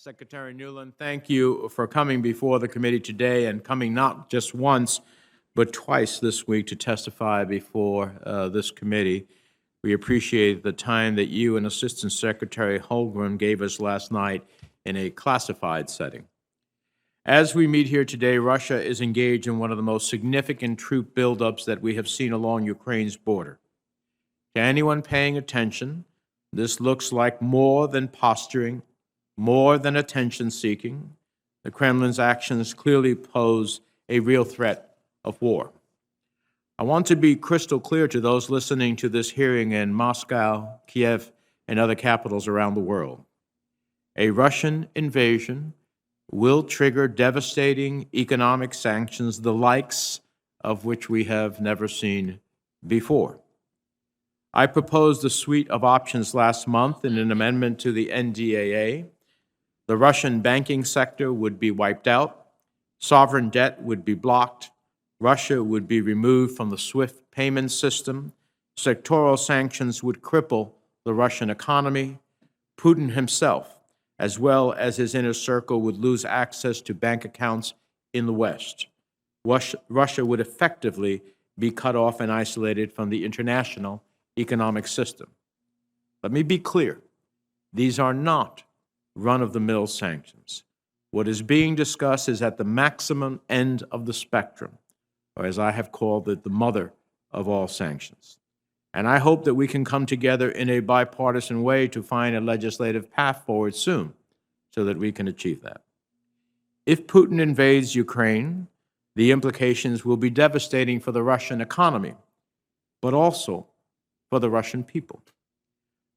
Secretary Newland, thank you for coming before the committee today and coming not just once, but twice this week to testify before this committee. We appreciate the time that you and Assistant Secretary Holmgren gave us last night in a classified setting. As we meet here today, Russia is engaged in one of the most significant troop buildups that we have seen along Ukraine's border. To anyone paying attention, this looks like more than posturing, more than attention-seeking. The Kremlin's actions clearly pose a real threat of war. I want to be crystal clear to those listening to this hearing in Moscow, Kiev, and other capitals around the world. A Russian invasion will trigger devastating economic sanctions, the likes of which we have never seen before. I proposed a suite of options last month in an amendment to the NDAA. The Russian banking sector would be wiped out, sovereign debt would be blocked, Russia would be removed from the SWIFT payment system, sectoral sanctions would cripple the Russian economy, Putin himself, as well as his inner circle, would lose access to bank accounts in the West. Russia would effectively be cut off and isolated from the international economic system. Let me be clear, these are not run-of-the-mill sanctions. What is being discussed is at the maximum end of the spectrum, or as I have called it, the mother of all sanctions. And I hope that we can come together in a bipartisan way to find a legislative path forward soon so that we can achieve that. If Putin invades Ukraine, the implications will be devastating for the Russian economy, but also for the Russian people.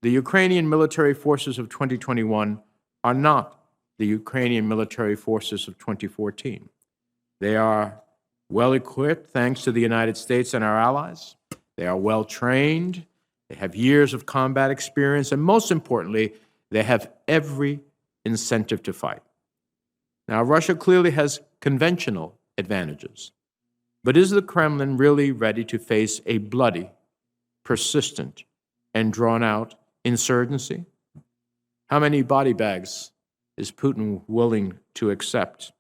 The Ukrainian military forces of 2021 are not the Ukrainian military forces of 2014. They are well equipped thanks to the United States and our allies. They are well trained. They have years of combat experience. And most importantly, they have every incentive to fight. Now, Russia clearly has conventional advantages. But is the Kremlin really ready to face a bloody, persistent, and drawn-out insurgency? How many body bags is Putin willing to accept?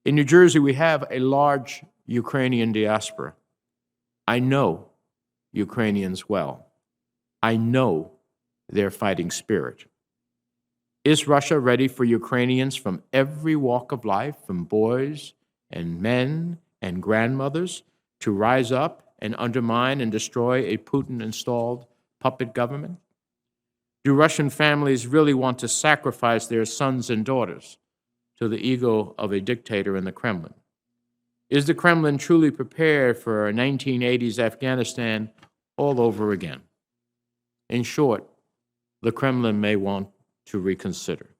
In New Jersey, we have a large Ukrainian diaspora. I know Ukrainians well. I know their fighting spirit. Is Russia ready for Ukrainians from every walk of life, from boys and men and grandmothers, to rise up and undermine and destroy a Putin-installed puppet government? Do Russian families really want to sacrifice their sons and daughters to the ego of a dictator in the Kremlin? Is the Kremlin truly prepared for a 1980s Afghanistan all over again? In short, the Kremlin may want to reconsider.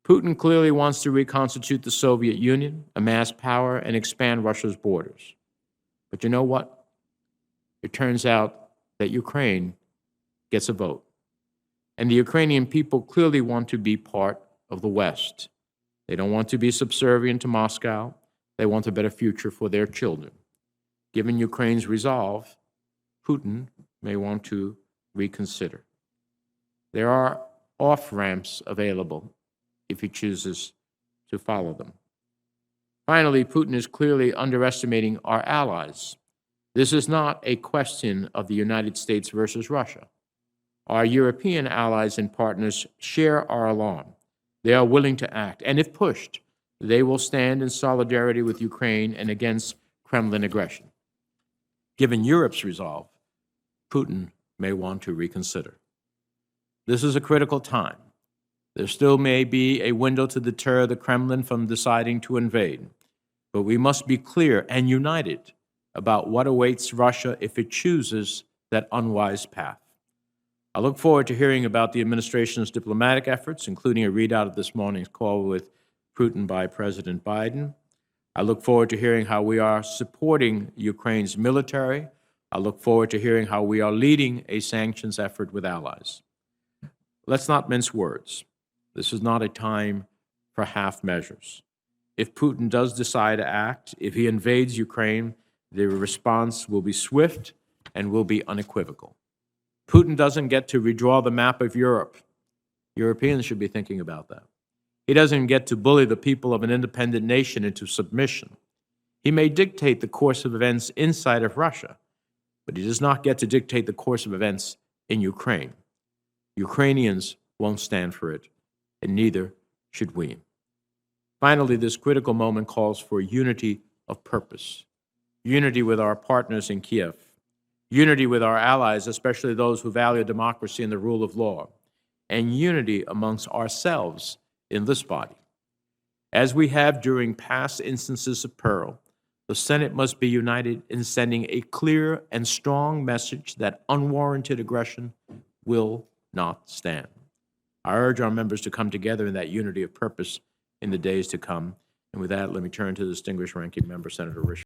Putin clearly wants to reconstitute the Soviet Union, amass power, and expand Russia's borders. But you know what? It turns out that Ukraine gets a vote. And the Ukrainian people clearly want to be part of the West. They don't want to be subservient to Moscow. They want a better future for their children. Given Ukraine's resolve, Putin may want to reconsider. There are off-ramps available if he chooses to follow them. Finally, Putin is clearly underestimating our allies. This is not a question of the United States versus Russia. Our European allies and partners share our alarm. They are willing to act, and if pushed, they will stand in solidarity with Ukraine and against Kremlin aggression. Given Europe's resolve, Putin may want to reconsider. This is a critical time. There still may be a window to deter the Kremlin from deciding to invade, but we must be clear and united about what awaits Russia if it chooses that unwise path. I look forward to hearing about the administration's diplomatic efforts, including a readout of this morning's call with Putin by President Biden. I look forward to hearing how we are supporting Ukraine's military. I look forward to hearing how we are leading a sanctions effort with allies. Let's not mince words. This is not a time for half measures. If Putin does decide to act, if he invades Ukraine, the response will be swift and will be unequivocal. Putin doesn't get to redraw the map of Europe. Europeans should be thinking about that. He doesn't get to bully the people of an independent nation into submission. He may dictate the course of events inside of Russia, but he does not get to dictate the course of events in Ukraine. Ukrainians won't stand for it, and neither should we. Finally, this critical moment calls for unity of purpose, unity with our partners in Kiev, unity with our allies, especially those who value democracy and the rule of law, and unity amongst ourselves in this body. As we have during past instances of peril, the Senate must be united in sending a clear and strong message that unwarranted aggression will not stand. I urge our members to come together in that unity of purpose in the days to come. And with that, let me turn to the distinguished ranking member, Senator Risch.